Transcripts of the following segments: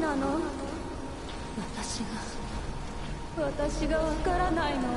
なの？私がわからないの？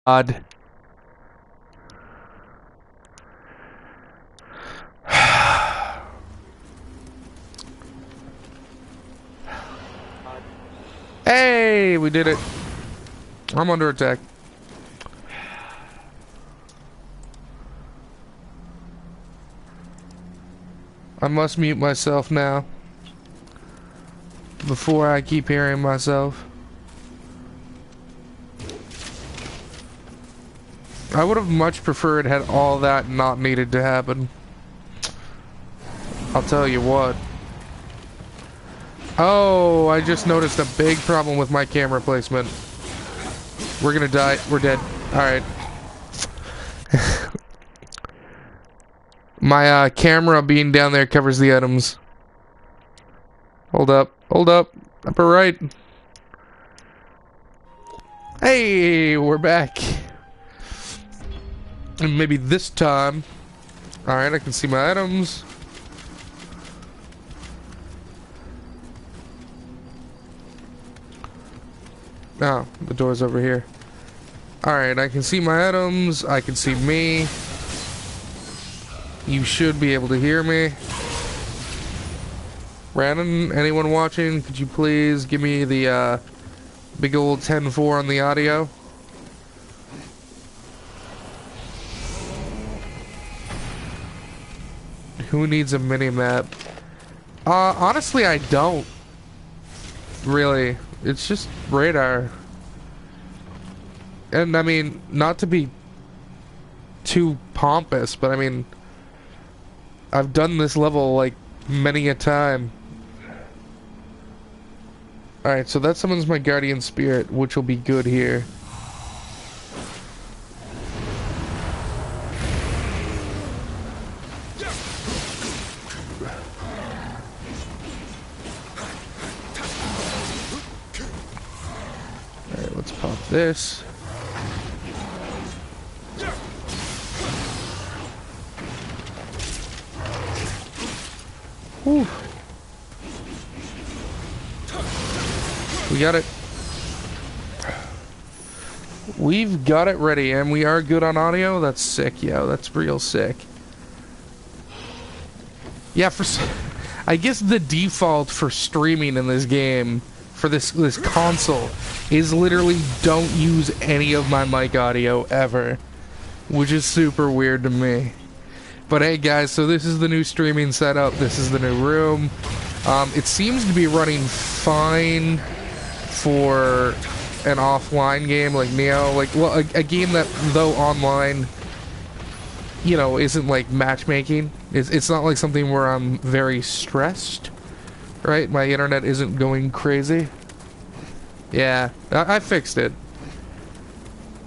God. Hey, we did it. I'm under attack. I must mute myself now before I keep hearing myself. I would have much preferred had all that not needed to happen. I'll tell you what. Oh, I just noticed a big problem with my camera placement. We're gonna die. We're dead. Alright. My camera being down there covers the items. Hold up. Hold up. Upper right. Hey, we're back. And maybe this time. Alright, I can see my items. Oh, the door's over here. Alright, I can see my items. I can see me. You should be able to hear me. Brandon, anyone watching, could you please give me the big old 10-4 on the audio? Who needs a mini-map? Honestly, I don't. Really. It's just radar. And, I mean, not to be too pompous, but I mean, I've done this level, like, many a time. Alright, so that summons my guardian spirit, which will be good here. Alright, let's pop this. Whew. We got it. We've got it ready, and we are good on audio. That's sick, yo. That's real sick. Yeah, I guess the default for streaming in this game, for this console, is literally don't use any of my mic audio ever, which is super weird to me. But hey guys, so this is the new streaming setup. This is the new room. It seems to be running fine for an offline game like NioH. Like, well, a game that, though online, you know, isn't like matchmaking. It's not like something where I'm very stressed, right? My internet isn't going crazy. Yeah, I fixed it.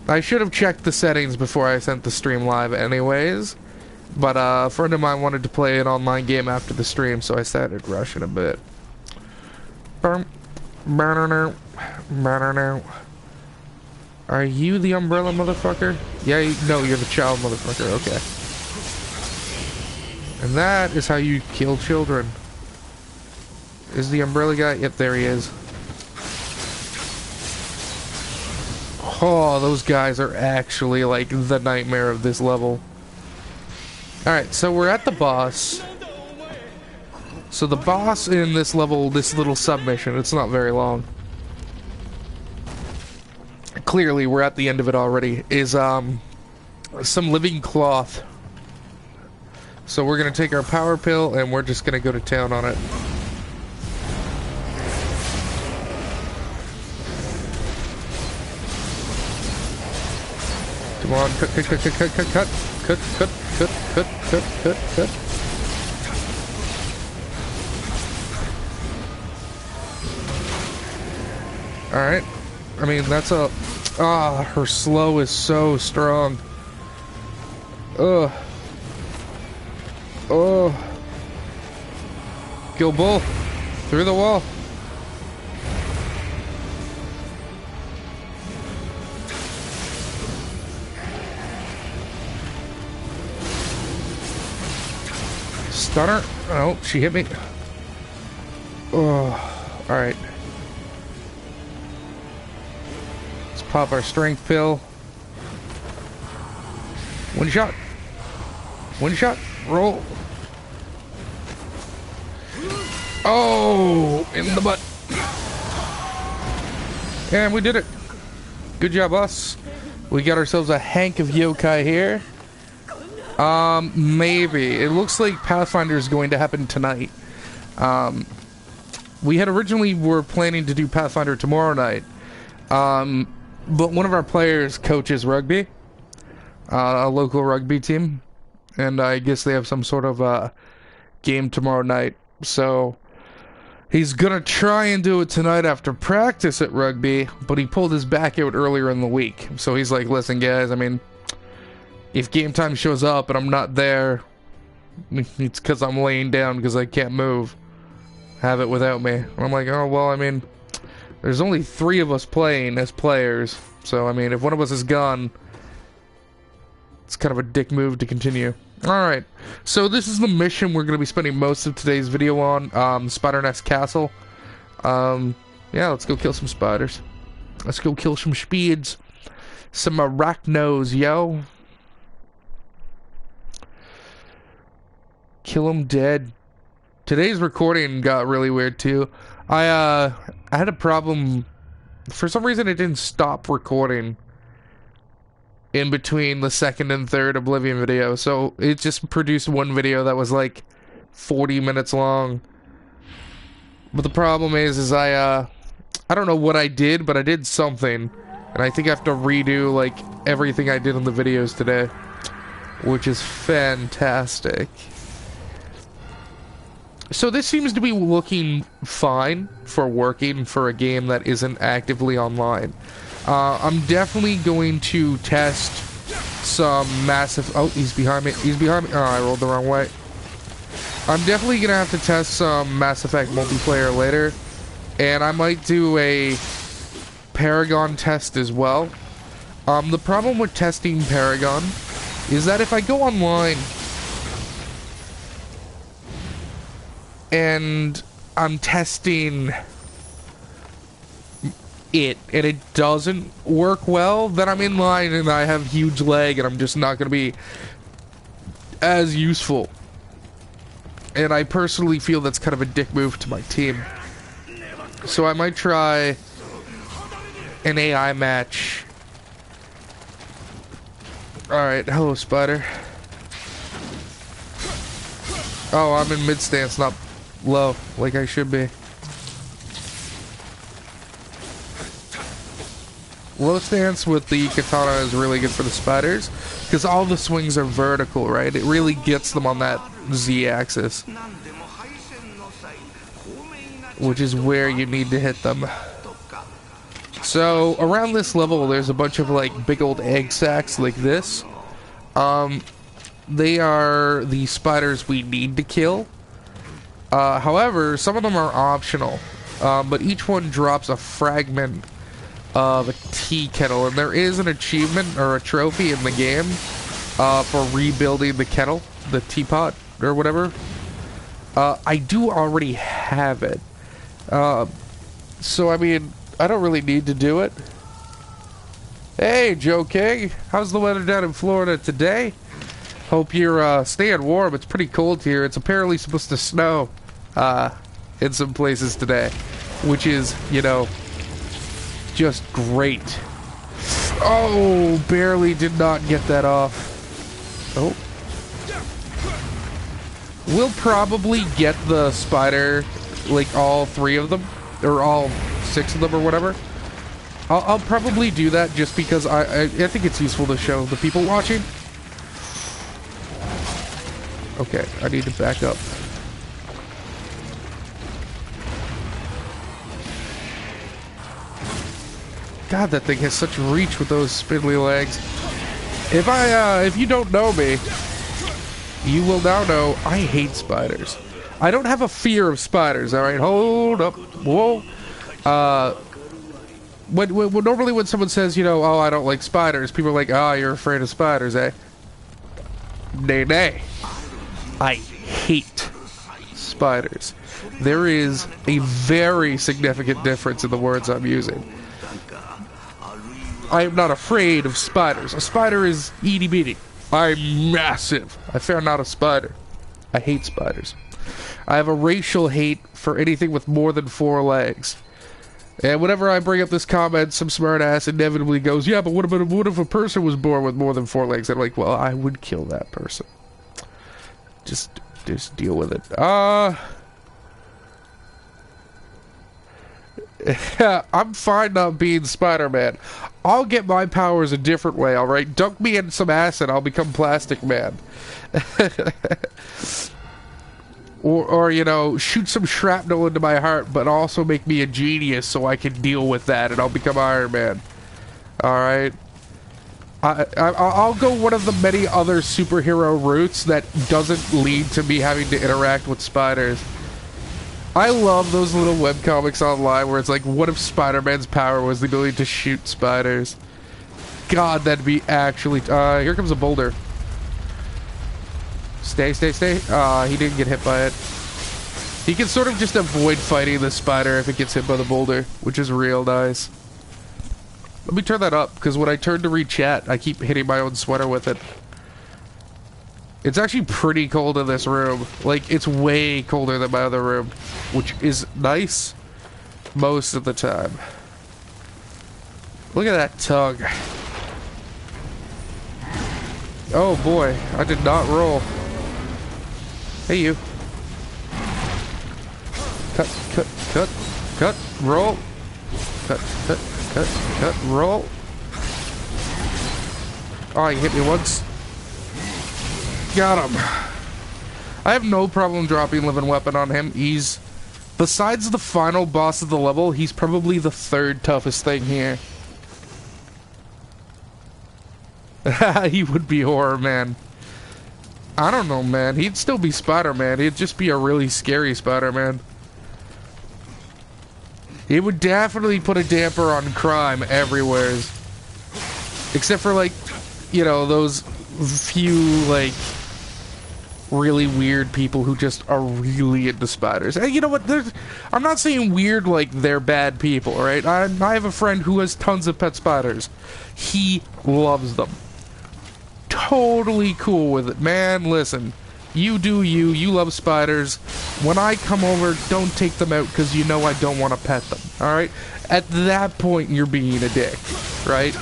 I should have checked the settings before I sent the stream live anyways. But a friend of mine wanted to play an online game after the stream, so I started rushing a bit. Are you the umbrella motherfucker? Yeah, no, you're the child motherfucker, okay. And that is how you kill children. Is the umbrella guy? Yep, there he is. Oh, those guys are actually like the nightmare of this level. Alright, so we're at the boss. So the boss in this level, this little submission, it's not very long. Clearly, we're at the end of it already, is some living cloth. So we're gonna take our power pill and we're just gonna go to town on it. Come on, cut. Alright. I mean, that's a... her slow is so strong. Ugh. Oh. Kill bull. Through the wall. Stunner. Oh, she hit me. Oh. Alright. Let's pop our strength pill. One shot. One shot. Roll. Oh, in the butt. And we did it. Good job, us. We got ourselves a hank of yokai here. Maybe. It looks like Pathfinder is going to happen tonight. We had originally were planning to do Pathfinder tomorrow night. But one of our players coaches rugby. A local rugby team. And I guess they have some sort of, game tomorrow night. So he's gonna try and do it tonight after practice at rugby, but he pulled his back out earlier in the week. So he's like, listen guys, I mean, if game time shows up and I'm not there, it's because I'm laying down because I can't move. Have it without me. And I'm like, oh, well, I mean, there's only 3 of us playing as players. So, I mean, if one of us is gone, it's kind of a dick move to continue. Alright, so this is the mission we're going to be spending most of today's video on, Spider Nest Castle. Yeah, let's go kill some spiders. Let's go kill some speeds. Some arachnos, yo. Kill them dead. Today's recording got really weird too. I had a problem. For some reason it didn't stop recording in between the second and third Oblivion video, so it just produced one video that was like 40 minutes long. But the problem is I don't know what I did, but I did something, and I think I have to redo like everything I did in the videos today, which is fantastic. So this seems to be looking fine for working for a game that isn't actively online. I'm definitely going to test some massive... Oh, he's behind me. He's behind me. Oh, I rolled the wrong way. I'm definitely going to have to test some Mass Effect multiplayer later. And I might do a Paragon test as well. The problem with testing Paragon is that if I go online and I'm testing it and it doesn't work well, then I'm in line and I have huge lag and I'm just not going to be as useful. And I personally feel that's kind of a dick move to my team. So I might try an AI match. Alright, hello spider. Oh, I'm in mid stance, not low, like I should be. Low stance with the katana is really good for the spiders, because all the swings are vertical, right? It really gets them on that Z-axis, which is where you need to hit them. So, around this level, there's a bunch of, like, big old egg sacs like this. They are the spiders we need to kill. However, some of them are optional, but each one drops a fragment of a tea kettle, and there is an achievement or a trophy in the game for rebuilding the kettle, the teapot or whatever. I do already have it, so I mean I don't really need to do it. Hey Joe King, how's the weather down in Florida today? Hope you're staying warm. It's pretty cold here. It's apparently supposed to snow in some places today, which is, you know, just great. Oh, barely did not get that off. Oh. We'll probably get the spider, like all 3 of them, or all 6 of them or whatever. I'll probably do that just because I think it's useful to show the people watching. Okay, I need to back up. God, that thing has such reach with those spindly legs. If you don't know me, you will now know I hate spiders. I don't have a fear of spiders, alright? Hold up. Whoa. Normally when someone says, you know, oh, I don't like spiders, people are like, oh, you're afraid of spiders, eh? Nay, nay. I hate spiders. There is a very significant difference in the words I'm using. I am not afraid of spiders. A spider is itty bitty. I'm massive. I found out a spider. I hate spiders. I have a racial hate for anything with more than 4 legs. And whenever I bring up this comment, some smartass inevitably goes, yeah, but what if a person was born with more than 4 legs? And I'm like, well, I would kill that person. Just deal with it. I'm fine not being Spider-Man. I'll get my powers a different way, alright? Dunk me in some acid, I'll become Plastic Man. Or, you know, shoot some shrapnel into my heart, but also make me a genius so I can deal with that, and I'll become Iron Man. Alright? I'll go one of the many other superhero routes that doesn't lead to me having to interact with spiders. I love those little webcomics online where it's like, what if Spider-Man's power was the ability to shoot spiders? God, that'd be actually... here comes a boulder. Stay. He didn't get hit by it. He can sort of just avoid fighting the spider if it gets hit by the boulder, which is real nice. Let me turn that up, because when I turn to read chat, I keep hitting my own sweater with it. It's actually pretty cold in this room. Like, it's way colder than my other room, which is nice most of the time. Look at that tongue. Oh boy, I did not roll. Hey you. Cut, roll. Cut, roll. Oh, you hit me once. Got him. I have no problem dropping Living Weapon on him. He's, besides the final boss of the level, he's probably the 3rd toughest thing here. He would be Horror Man. I don't know, man. He'd still be Spider-Man. He'd just be a really scary Spider-Man. It would definitely put a damper on crime everywhere. Except for, like, you know, those few, like, really weird people who just are really into spiders. And you know what? I'm not saying weird like they're bad people, right? I have a friend who has tons of pet spiders. He loves them. Totally cool with it. Man, listen. You do you. You love spiders. When I come over, don't take them out because you know I don't want to pet them. Alright? At that point, you're being a dick. Right?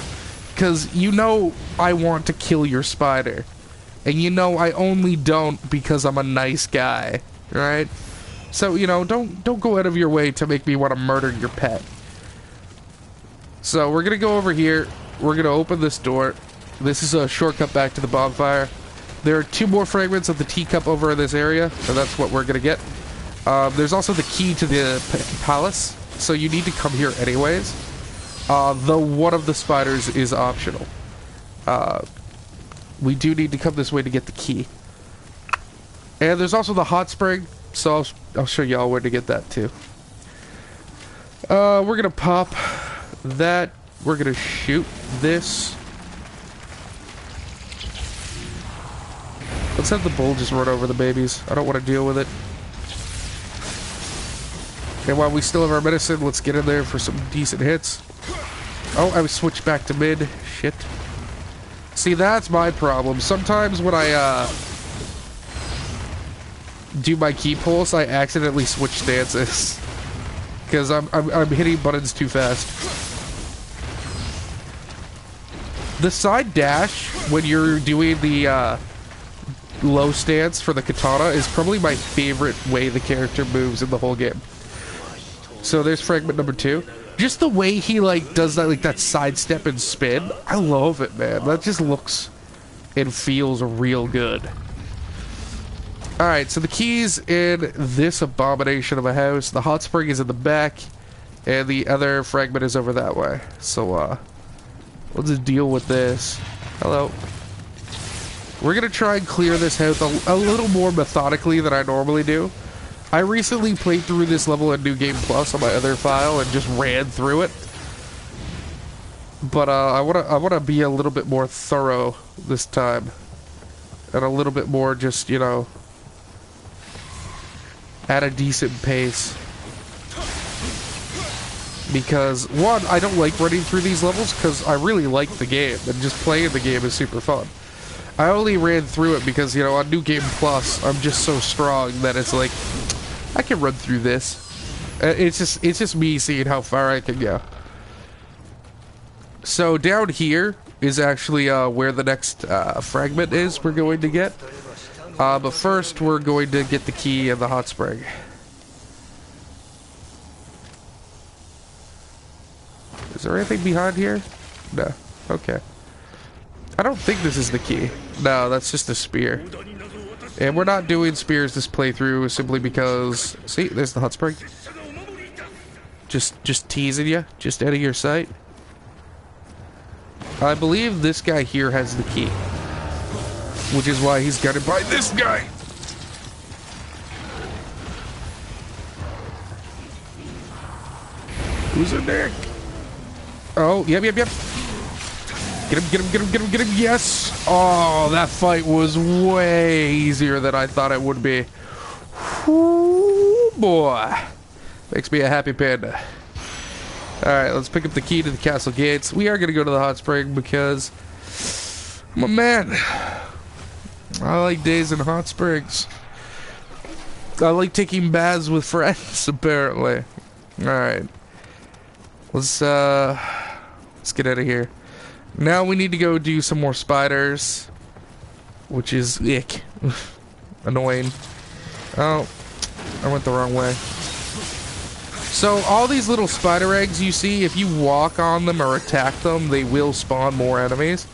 Because you know I want to kill your spider. And you know I only don't because I'm a nice guy. Right? So, you know, don't go out of your way to make me want to murder your pet. So, we're going to go over here. We're going to open this door. This is a shortcut back to the bonfire. There are 2 more fragments of the teacup over in this area, and that's what we're gonna get. There's also the key to the palace, so you need to come here anyways. Though one of the spiders is optional. We do need to come this way to get the key. And there's also the hot spring, so I'll show y'all where to get that too. We're gonna pop that. We're gonna shoot this. Let's have the bull just run over the babies. I don't want to deal with it. And while we still have our medicine, let's get in there for some decent hits. Oh, I was switched back to mid. Shit. See, that's my problem. Sometimes when I do my key pulse, I accidentally switch stances. Because I'm hitting buttons too fast. The side dash, when you're doing the low stance for the katana, is probably my favorite way the character moves in the whole game. So there's fragment number 2. Just the way he like does that, like that sidestep and spin, I love it, man. That just looks and feels real good. Alright, so the key's in this abomination of a house. The hot spring is in the back, and the other fragment is over that way. So let's just deal with this. Hello. We're gonna try and clear this house a little more methodically than I normally do. I recently played through this level in New Game Plus on my other file and just ran through it. But I wanna be a little bit more thorough this time, and a little bit more just, you know, at a decent pace. Because one, I don't like running through these levels because I really like the game and just playing the game is super fun. I only ran through it because, you know, on New Game Plus, I'm just so strong that it's like, I can run through this. It's just me seeing how far I can go. So down here is actually where the next fragment is we're going to get. But first, we're going to get the key and the hot spring. Is there anything behind here? No. Okay. I don't think this is the key. No, that's just a spear. And we're not doing spears this playthrough simply because... See, there's the hot spring. Just teasing you. Just out of your sight. I believe this guy here has the key. Which is why he's guarded by this guy. Who's in there? Oh, yep. Get him. Yes. Oh, that fight was way easier than I thought it would be. Ooh, boy. Makes me a happy panda. Alright, let's pick up the key to the castle gates. We are going to go to the hot spring because I'm a man. I like days in hot springs. I like taking baths with friends, apparently. Alright. Let's get out of here. Now we need to go do some more spiders. Which is ick. Annoying. Oh, I went the wrong way. So all these little spider eggs you see, if you walk on them or attack them, they will spawn more enemies.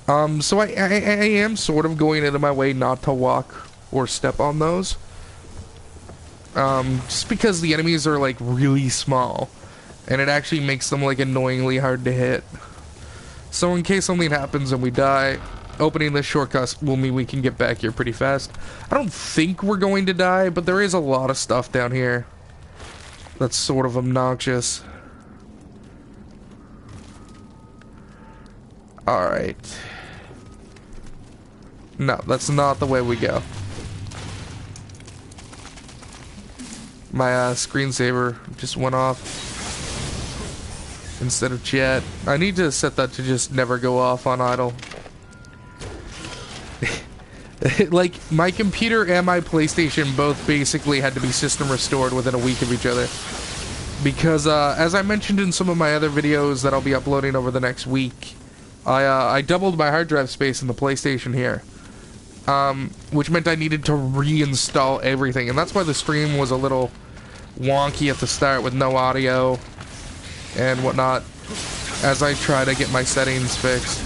So I am sort of going into my way not to walk or step on those. Just because the enemies are like really small. And it actually makes them like annoyingly hard to hit. So in case something happens and we die, opening this shortcut will mean we can get back here pretty fast. I don't think we're going to die, but there is a lot of stuff down here that's sort of obnoxious. Alright. No, that's not the way we go. My screensaver just went off instead of chat. I need to set that to just never go off on idle. Like, my computer and my PlayStation both basically had to be system restored within a week of each other. Because, as I mentioned in some of my other videos that I'll be uploading over the next week, I doubled my hard drive space in the PlayStation here. Which meant I needed to reinstall everything. And that's why the stream was a little wonky at the start with no audio and whatnot. As I try to get my settings fixed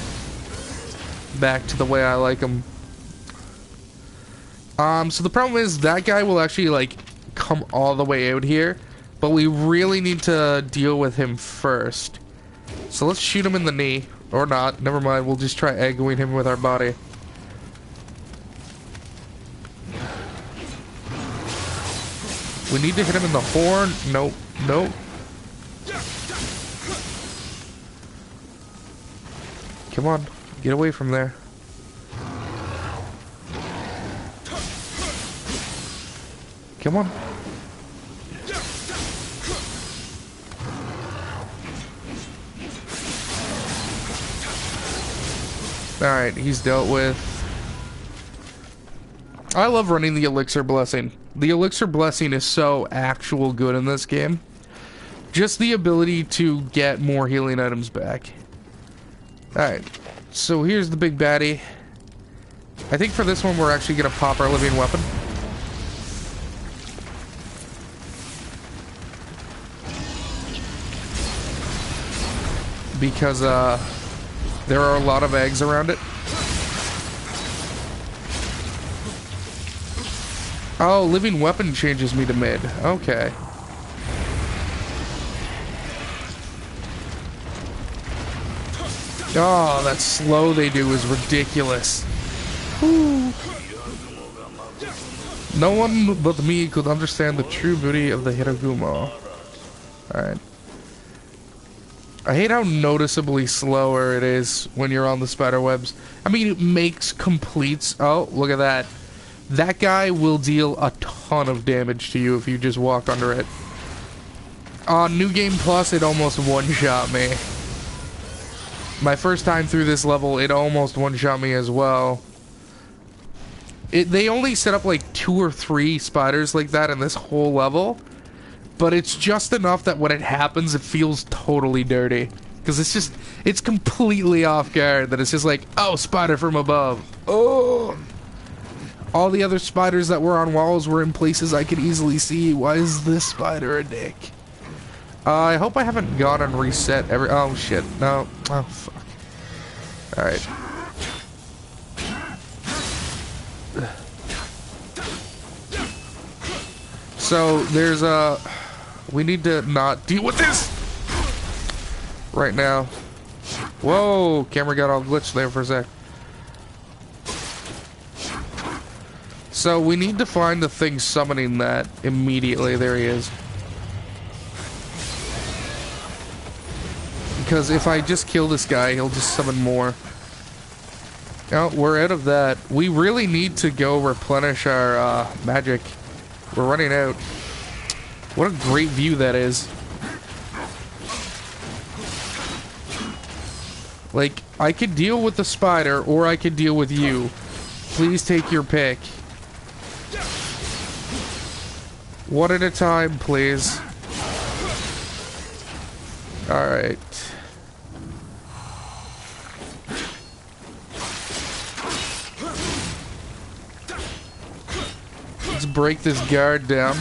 back to the way I like them. So the problem is that guy will actually, like, come all the way out here. But we really need to deal with him first. So let's shoot him in the knee. Or not. Never mind. We'll just try aggroing him with our body. We need to hit him in the horn. Nope. Nope. Come on. Get away from there. Come on. Alright, he's dealt with. I love running the Elixir Blessing. The Elixir Blessing is so actual good in this game. Just the ability to get more healing items back. Alright, so here's the big baddie. I think for this one we're actually going to pop our living weapon. Because, there are a lot of eggs around it. Oh, living weapon changes me to mid. Okay. Oh, that slow they do is ridiculous. Ooh. No one but me could understand the true beauty of the Hiragumo. Alright. I hate how noticeably slower it is when you're on the spider webs. I mean, it makes complete... Oh, look at that. That guy will deal a ton of damage to you if you just walk under it. On New Game Plus, it almost one-shot me. My first time through this level, it almost one-shot me as well. They only set up like 2 or 3 spiders like that in this whole level. But it's just enough that when it happens, it feels totally dirty. Because it's completely off guard that it's just like, oh, spider from above. Oh! All the other spiders that were on walls were in places I could easily see. Why is this spider a dick? I hope I haven't gone and reset every... Oh, shit. No. Oh, fuck. Alright. So, there's a... We need to not deal with this right now. Whoa! Camera got all glitched there for a sec. So, we need to find the thing summoning that immediately. There he is. Because if I just kill this guy, he'll just summon more. Oh, we're out of that. We really need to go replenish our magic. We're running out. What a great view that is. Like, I could deal with the spider, or I could deal with you. Please take your pick. One at a time, please. Alright. Let's break this guard down.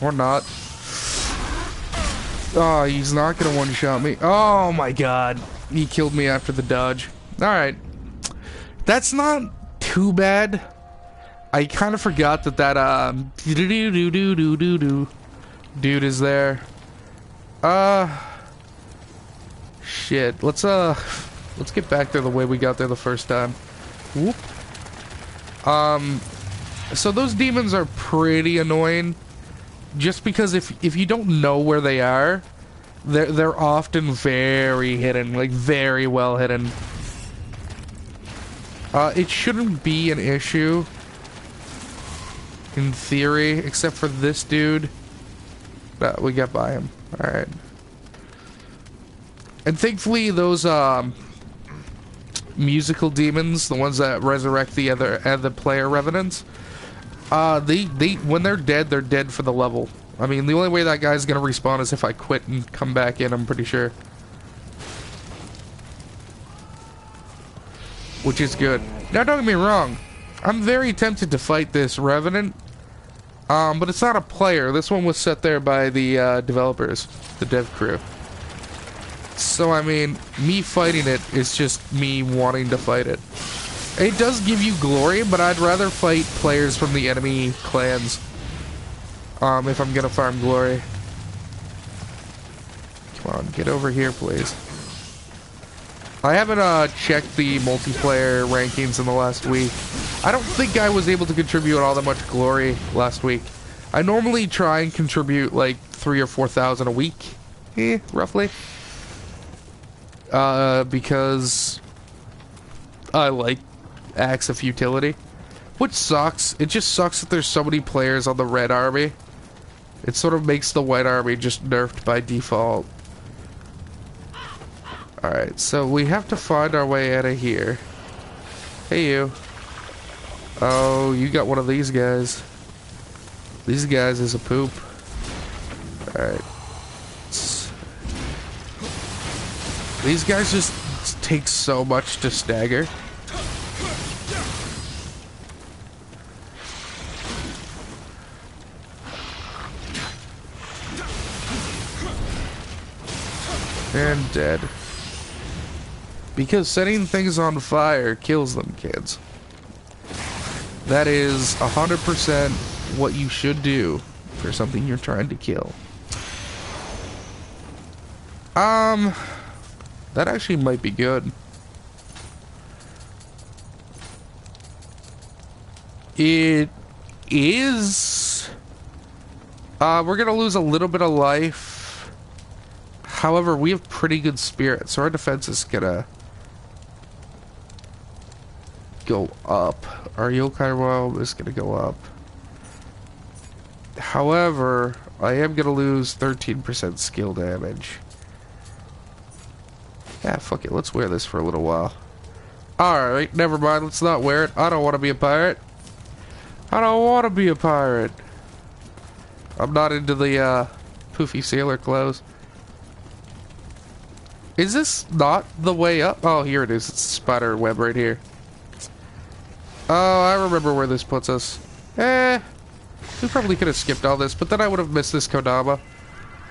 Or not. Oh, he's not gonna one-shot me. Oh my god. He killed me after the dodge. Alright. That's not too bad. I kind of forgot that dude is there. Shit. Let's get back there the way we got there the first time. Whoop. So those demons are pretty annoying. Just because if you don't know where they are, they're often very hidden, like very well hidden. It shouldn't be an issue, in theory, except for this dude. But we got by him. All right. And thankfully, those musical demons, the ones that resurrect the player revenants. When they're dead for the level. I mean, the only way that guy's gonna respawn is if I quit and come back in, I'm pretty sure. Which is good. Now, don't get me wrong. I'm very tempted to fight this revenant. But it's not a player. This one was set there by the, developers. The dev crew. So, I mean, me fighting it is just me wanting to fight it. It does give you glory, but I'd rather fight players from the enemy clans. If I'm gonna farm glory. Come on, get over here, please. I haven't, checked the multiplayer rankings in the last week. I don't think I was able to contribute all that much glory last week. I normally try and contribute, like, 3,000 or 4,000 a week. Roughly. Because I like Acts of Futility. Which sucks. It just sucks that there's so many players on the red army. It sort of makes the white army just nerfed by default. Alright, so we have to find our way out of here. Hey, you. Oh, you got one of these guys. These guys is a poop. Alright. These guys just take so much to stagger. And dead. Because setting things on fire kills them, kids. That is 100% what you should do for something you're trying to kill. That actually might be good. It is. We're gonna lose a little bit of life. However, we have pretty good spirit, so our defense is gonna go up. Our yokai realm is gonna go up. However, I am gonna lose 13% skill damage. Yeah, fuck it. Let's wear this for a little while. Alright, never mind. Let's not wear it. I don't want to be a pirate. I don't want to be a pirate. I'm not into the, poofy sailor clothes. Is this not the way up? Oh, here it is. It's a spider web right here. Oh, I remember where this puts us. We probably could have skipped all this, but then I would have missed this Kodama.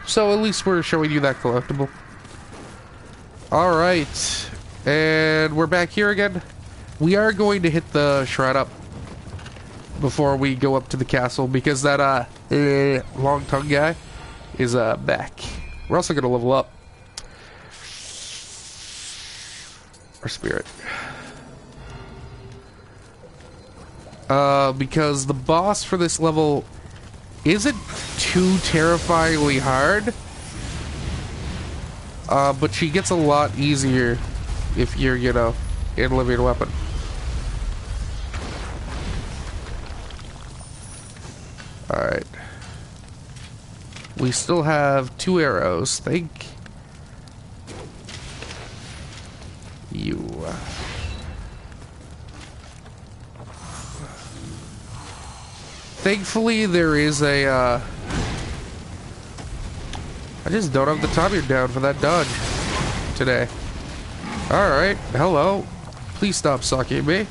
So at least we're showing you that collectible. Alright. And we're back here again. We are going to hit the shrine up before we go up to the castle, because that, long tongue guy is, back. We're also going to level up our spirit. Because the boss for this level isn't too terrifyingly hard. But she gets a lot easier if you're, you know, in living weapon. Alright. We still have 2 arrows. Thank you. Thankfully, there is a, I just don't have the timing down for that dodge today. Alright, hello. Please stop sucking me.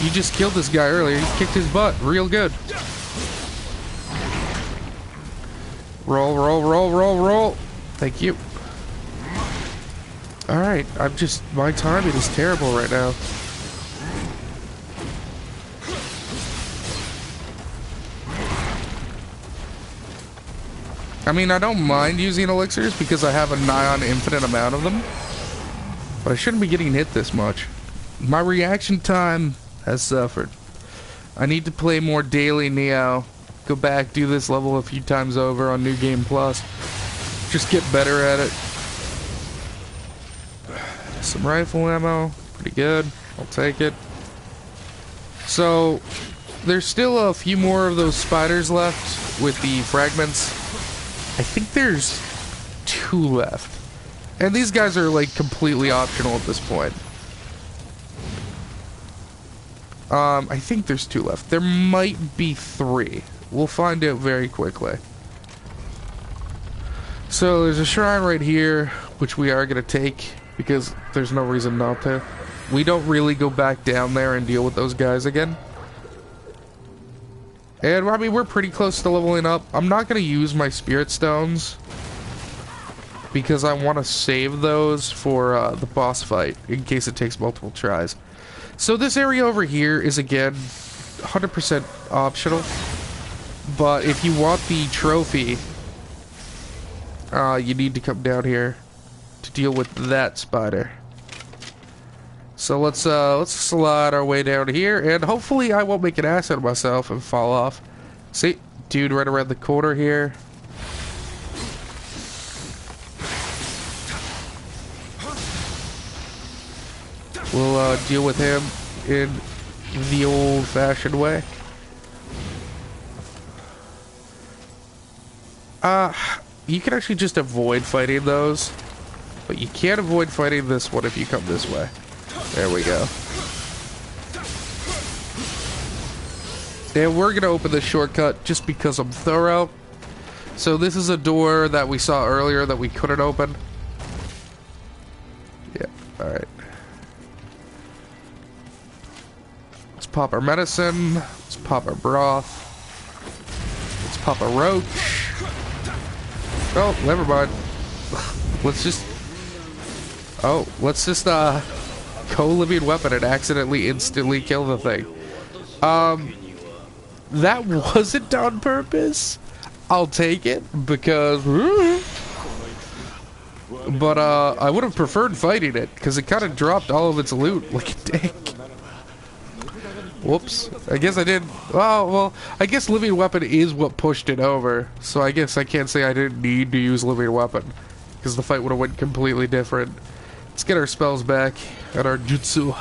You just killed this guy earlier. You kicked his butt real good. Roll, roll, roll, roll, roll. Thank you. Alright, my timing is terrible right now. I mean, I don't mind using elixirs because I have a nigh on infinite amount of them. But I shouldn't be getting hit this much. My reaction time has suffered. I need to play more daily Neo. Go back, do this level a few times over on New Game Plus. Just get better at it. Some rifle ammo. Pretty good. I'll take it. So, there's still a few more of those spiders left with the fragments. I think there's 2 left. And these guys are like completely optional at this point. I think there's 2 left. There might be 3. We'll find out very quickly. So there's a shrine right here, which we are going to take because there's no reason not to. We don't really go back down there and deal with those guys again. And, I mean, we're pretty close to leveling up. I'm not going to use my spirit stones because I want to save those for the boss fight in case it takes multiple tries. So this area over here is, again, 100% optional. But if you want the trophy, you need to come down here to deal with that spider. So let's slide our way down here, and hopefully I won't make an ass out of myself and fall off. See, dude right around the corner here. We'll deal with him in the old-fashioned way. You can actually just avoid fighting those, but you can't avoid fighting this one if you come this way. There we go. And we're going to open this shortcut just because I'm thorough. So this is a door that we saw earlier that we couldn't open. Yeah, alright. Let's pop our medicine. Let's pop our broth. Let's pop a roach. Oh, never mind. Let's just co-living weapon and accidentally instantly kill the thing. That wasn't on purpose. I'll take it because but I would have preferred fighting it because it kind of dropped all of its loot like a dick. Whoops. I guess I did. Oh, well, I guess living weapon is what pushed it over. So I guess I can't say I didn't need to use living weapon because the fight would have went completely different. Let's get our spells back and our jutsu.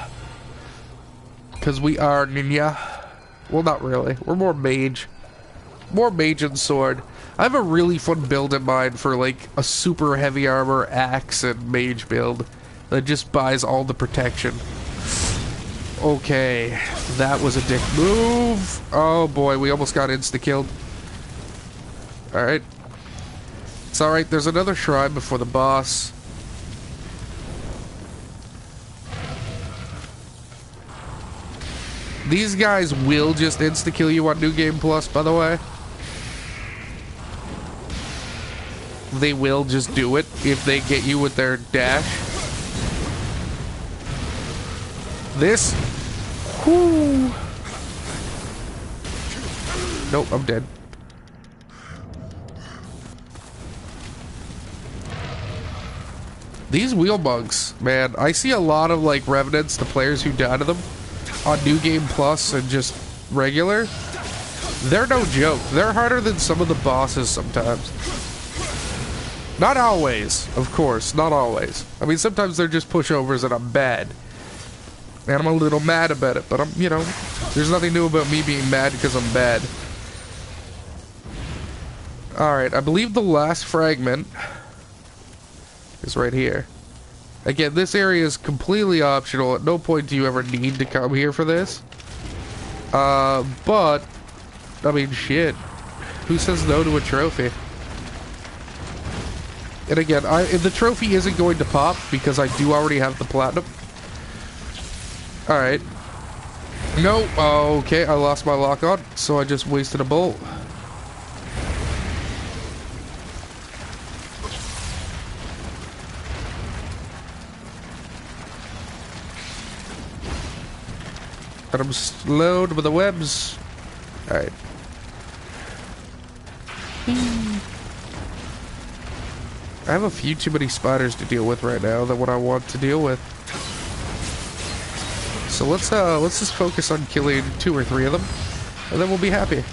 Because we are ninja. Well, not really. We're more mage. More mage and sword. I have a really fun build in mind for, like, a super heavy armor, axe, and mage build. that just buys all the protection. Okay, that was a dick move. Oh boy, we almost got insta-killed. Alright. It's alright, there's another shrine before the boss. These guys will just insta-kill you on New Game Plus, by the way. They will just do it if they get you with their dash. This. Whoo. Nope, I'm dead. These wheel bugs, man. I see a lot of like revenants, the players who die to them, on New Game Plus and just regular. They're no joke. They're harder than some of the bosses sometimes. Not always, of course, not always. I mean, sometimes they're just pushovers and I'm bad. And I'm a little mad about it, but I'm, you know, there's nothing new about me being mad because I'm bad. Alright, I believe the last fragment is right here. Again, this area is completely optional. At no point do you ever need to come here for this. But, I mean, shit. Who says no to a trophy? And again, the trophy isn't going to pop because I do already have the platinum. Alright. No, okay, I lost my lock on, so I just wasted a bolt. And I'm slowed with the webs. Alright. I have a few too many spiders to deal with right now than what I want to deal with. So let's just focus on killing 2 or 3 of them, and then we'll be happy.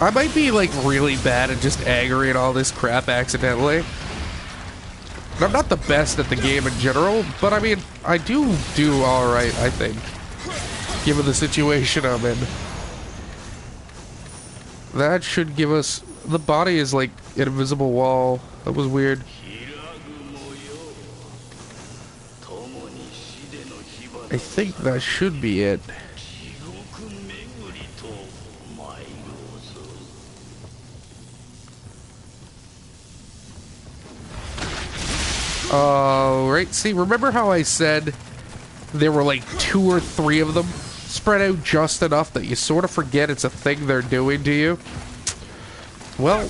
I might be like really bad at just aggroing all this crap accidentally. I'm not the best at the game in general, but I mean, I do alright, I think, given the situation I'm in. That should give us... The body is like an invisible wall. That was weird. I think that should be it. Right, see, remember how I said there were like 2 or 3 of them spread out just enough that you sort of forget it's a thing they're doing to you? Well,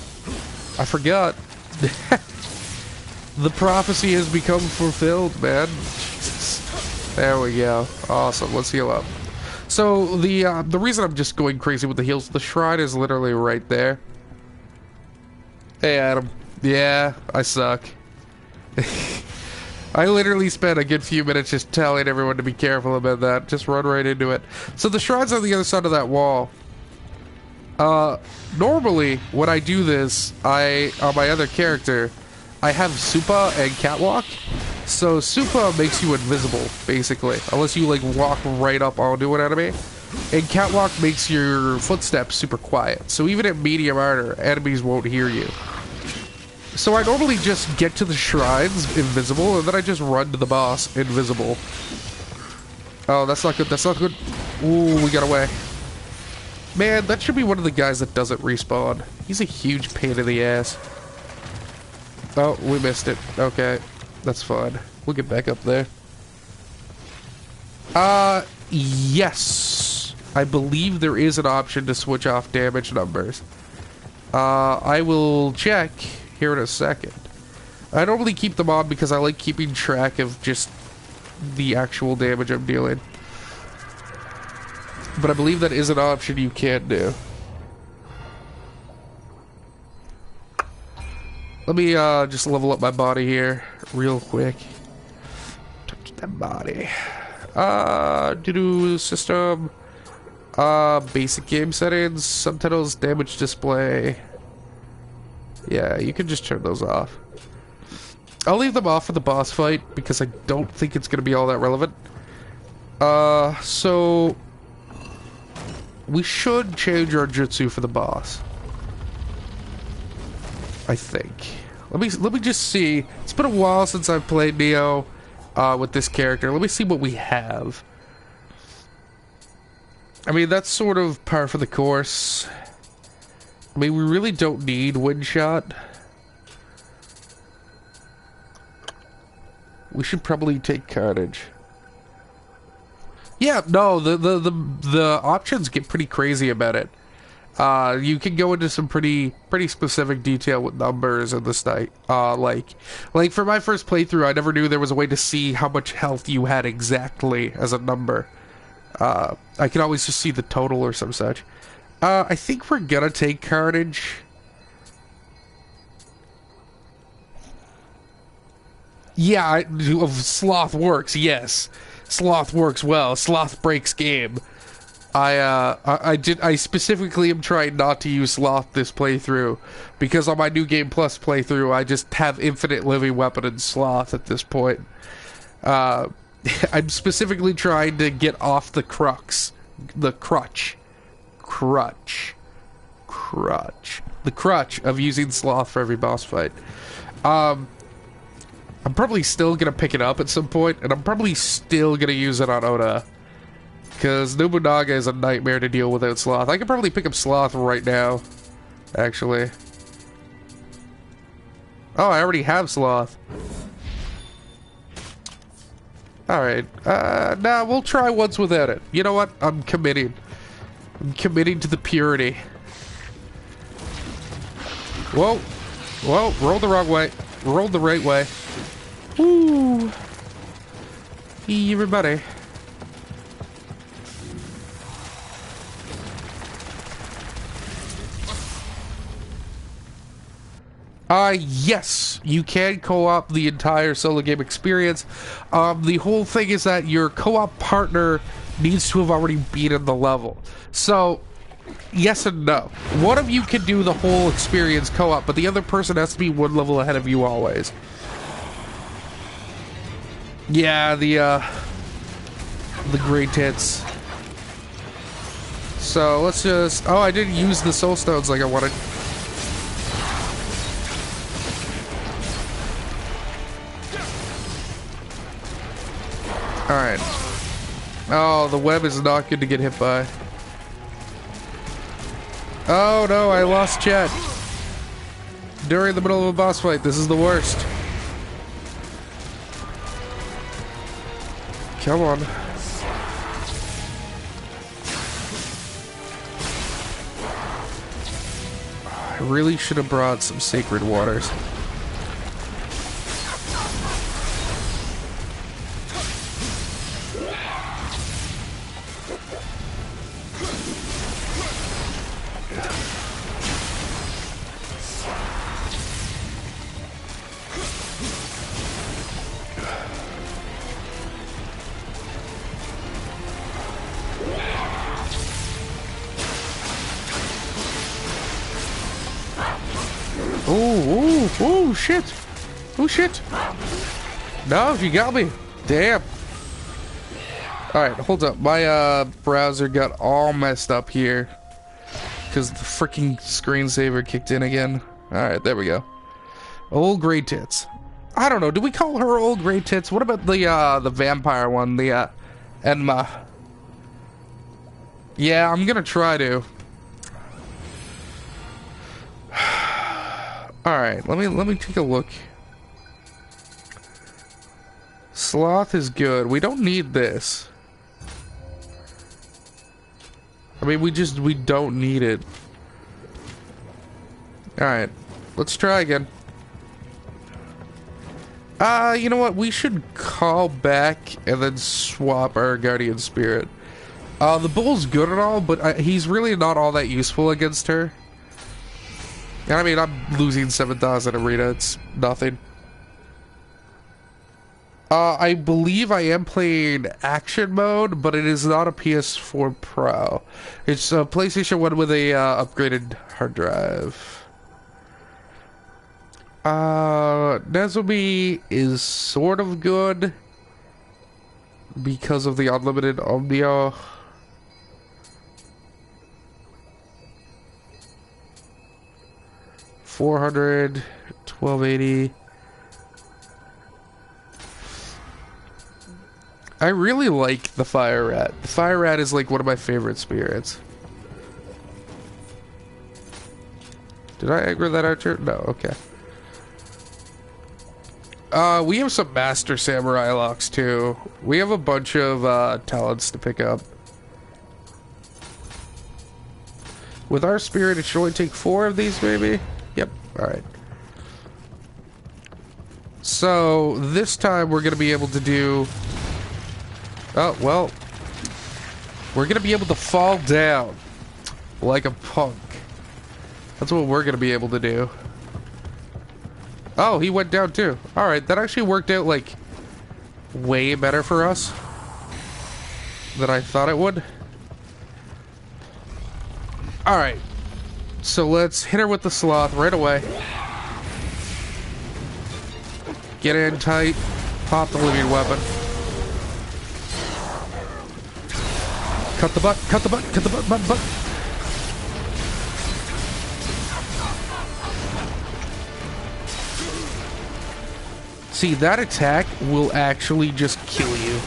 I forgot. The prophecy has become fulfilled, man. There we go. Awesome, let's heal up. So, the reason I'm just going crazy with the heals, the shrine is literally right there. Hey, Adam. Yeah, I suck. I literally spent a good few minutes just telling everyone to be careful about that. Just run right into it. So the shrine's on the other side of that wall. Normally, when I do this, on my other character, I have Supa and Catwalk. So Supa makes you invisible, basically. Unless you, like, walk right up onto an enemy. And Catwalk makes your footsteps super quiet. So even at medium armor, enemies won't hear you. So I normally just get to the shrines invisible, and then I just run to the boss invisible. Oh, that's not good. That's not good. Ooh, we got away. Man, that should be one of the guys that doesn't respawn. He's a huge pain in the ass. Oh, we missed it. Okay, that's fine. We'll get back up there. Yes. I believe there is an option to switch off damage numbers. I will check here in a second. I normally keep them on because I like keeping track of just the actual damage I'm dealing. But I believe that is an option you can do. Let me just level up my body here real quick. Touch that body. Do system. Basic game settings, subtitles, damage display. Yeah, you can just turn those off. I'll leave them off for the boss fight because I don't think it's gonna be all that relevant. So we should change our jutsu for the boss. I think. Let me just see. It's been a while since I've played Neo with this character. Let me see what we have. I mean, that's sort of par for the course. I mean, we really don't need wind shot. We should probably take Carnage. Yeah, no, the options get pretty crazy about it. You can go into some pretty specific detail with numbers and this night. Like for my first playthrough, I never knew there was a way to see how much health you had exactly as a number. I can always just see the total or some such. I think we're gonna take Carnage. Yeah, Sloth works, yes. Sloth works well. Sloth breaks game. I specifically am trying not to use Sloth this playthrough, because on my New Game Plus playthrough, I just have infinite living weapon and Sloth at this point. I'm specifically trying to get off the crux. The crutch of using Sloth for every boss fight. I'm probably still gonna pick it up at some point, and I'm probably still gonna use it on Oda. Because Nobunaga is a nightmare to deal without Sloth. I could probably pick up Sloth right now, actually. Oh, I already have Sloth. Alright, nah, we'll try once without it. You know what? I'm committing. I'm committing to the purity. Whoa. Whoa, rolled the wrong way. Rolled the right way. Woo! Hey, everybody. Yes, you can co-op the entire solo game experience. The whole thing is that your co-op partner needs to have already beaten the level. So, yes and no. One of you can do the whole experience co-op, but the other person has to be one level ahead of you always. Yeah, the great tits. So, let's just... Oh, I didn't use the soul stones like I wanted. Alright. Oh, the web is not good to get hit by. Oh no, I lost chat. During the middle of a boss fight, this is the worst. Come on. I really should have brought some sacred waters. Oh shit! Oh shit! No, you got me. Damn. Alright, hold up. My browser got all messed up here because the freaking screensaver kicked in again. Alright, there we go. Old Grey Tits. I don't know, do we call her Old Grey Tits? What about the vampire one, the Enma? Yeah, I'm gonna try to. Alright, let me take a look. Sloth is good. We don't need this. I mean, we don't need it. Alright, let's try again. You know what? We should call back and then swap our Guardian Spirit. The bull's good and all, but he's really not all that useful against her. I mean, I'm losing 7,000 arena. It's nothing. I believe I am playing action mode, but it is not a PS4 Pro. It's a PlayStation 1 with a upgraded hard drive. Nezumi is sort of good because of the unlimited audio. 400, 1280. I really like the fire rat. The fire rat is like one of my favorite spirits. Did I aggro that archer? No, okay. We have some master samurai locks too. We have a bunch of talents to pick up. With our spirit, it should only take 4 of these, maybe? Yep, alright. So, this time we're gonna be able to do... Oh, well... We're gonna be able to fall down like a punk. That's what we're gonna be able to do. Oh, he went down too. Alright, that actually worked out, like, way better for us than I thought it would. Alright. So let's hit her with the sloth right away. Get in tight. Pop the living weapon. Cut the butt, cut the butt, cut the butt. See, that attack will actually just kill you.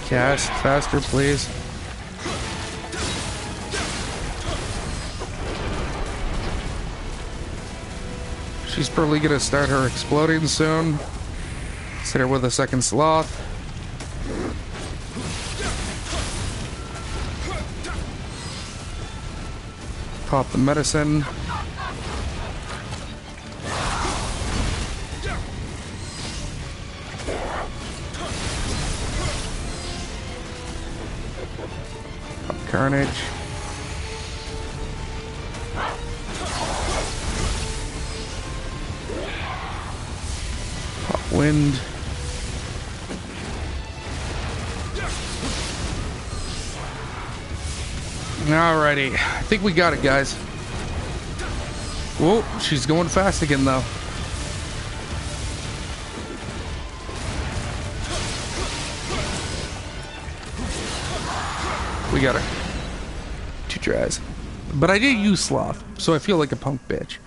Cast faster, please. She's probably gonna start her exploding soon. Hit her with a second sloth. Pop the medicine. Pop carnage. Pop wind. Alrighty, I think we got it, guys. Whoa, she's going fast again, though. We got her. 2 tries. But I did use sloth, so I feel like a punk bitch.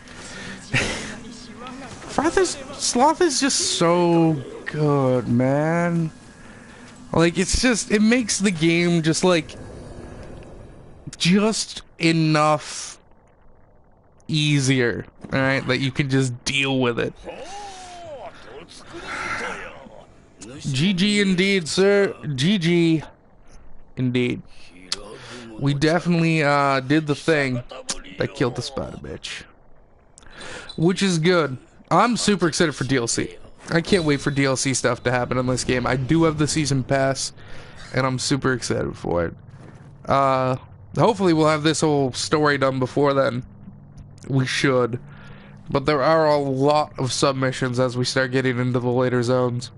Sloth is just so good, man. Like, it's just, it makes the game just like... just enough easier, alright, that you can just deal with it. GG indeed, sir. GG indeed. We definitely did the thing that killed the spider bitch, which is good. I'm super excited for DLC. I can't wait for DLC stuff to happen in this game. I do have the season pass and I'm super excited for it. Hopefully we'll have this whole story done before then. We should. But there are a lot of submissions as we start getting into the later zones.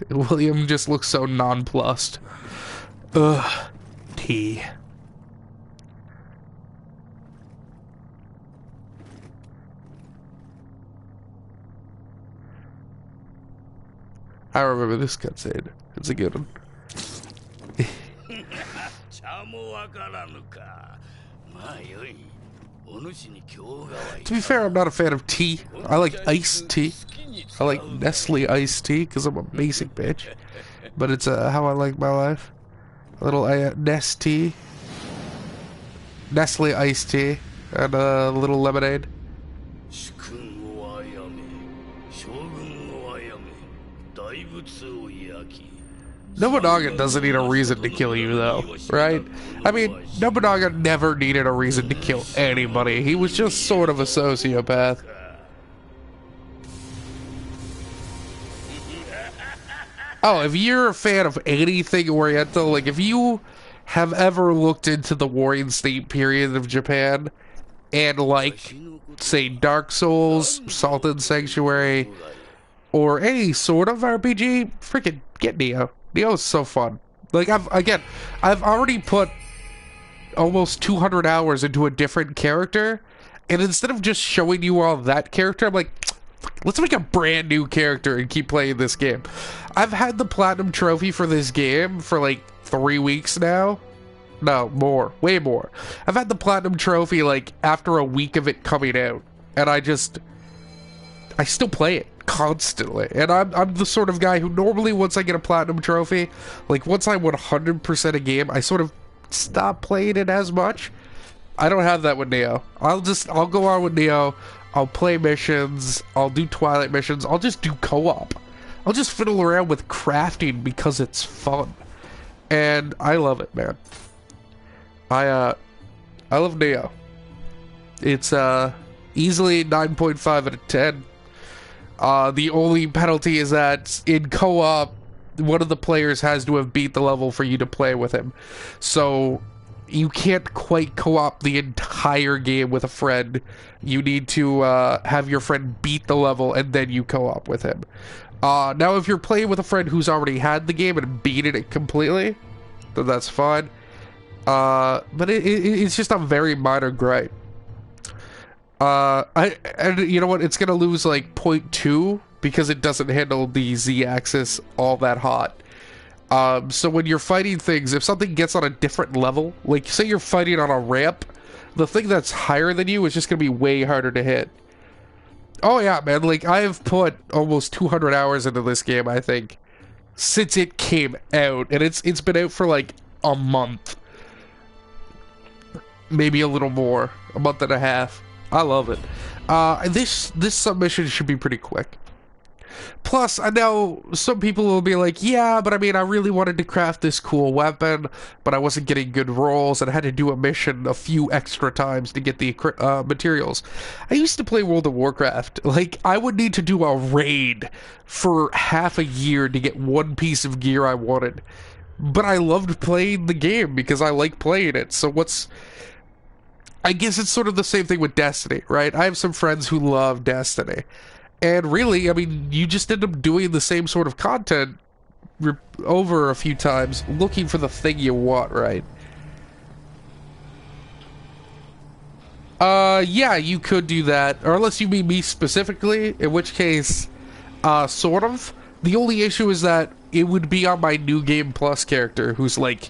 William just looks so nonplussed. Ugh. T. I remember this cutscene. It's a good one. To be fair, I'm not a fan of tea. I like iced tea. I like Nestle iced tea because I'm a basic bitch. But it's how I like my life. A little Nest tea. Nestle iced tea. And a little lemonade. Nobunaga doesn't need a reason to kill you, though, right? I mean, Nobunaga never needed a reason to kill anybody. He was just sort of a sociopath. Oh, if you're a fan of anything Oriental, like if you have ever looked into the Warring State period of Japan and like, say, Dark Souls, Salted Sanctuary, or any sort of RPG, freaking get Nioh. Nioh is so fun. Like, I've already put almost 200 hours into a different character, and instead of just showing you all that character, I'm like, let's make a brand new character and keep playing this game. I've had the platinum trophy for this game for like 3 weeks now. No, more. Way more. I've had the platinum trophy like after a week of it coming out, and I still play it constantly. And I'm the sort of guy who normally, once I get a platinum trophy, like once I 100% a game, I sort of stop playing it as much. I don't have that with Neo. I'll go on with Neo, I'll play missions, I'll do Twilight missions, I'll just do co-op. I'll just fiddle around with crafting because it's fun. And I love it, man. I love Neo. It's easily 9.5 out of 10. The only penalty is that in co-op, one of the players has to have beat the level for you to play with him. So you can't quite co-op the entire game with a friend. You need to have your friend beat the level and then you co-op with him. Now if you're playing with a friend who's already had the game and beaten it completely, then that's fine. But it's just a very minor gripe. And you know what? It's gonna lose like 0.2 because it doesn't handle the Z-axis all that hot. So when you're fighting things, if something gets on a different level, like say you're fighting on a ramp, the thing that's higher than you is just gonna be way harder to hit. Oh yeah, man, like I've put almost 200 hours into this game, I think, since it came out, and it's been out for like a month. Maybe a little more, a month and a half. I love it. This submission should be pretty quick. Plus, I know some people will be like, yeah, but I mean, I really wanted to craft this cool weapon, but I wasn't getting good rolls and I had to do a mission a few extra times to get the materials. I used to play World of Warcraft. Like, I would need to do a raid for half a year to get one piece of gear I wanted. But I loved playing the game because I like playing it. So I guess it's sort of the same thing with Destiny, right? I have some friends who love Destiny. And really, I mean, you just end up doing the same sort of content over a few times, looking for the thing you want, right? Yeah, you could do that. Or unless you mean me specifically, in which case, sort of. The only issue is that it would be on my New Game Plus character, who's, like,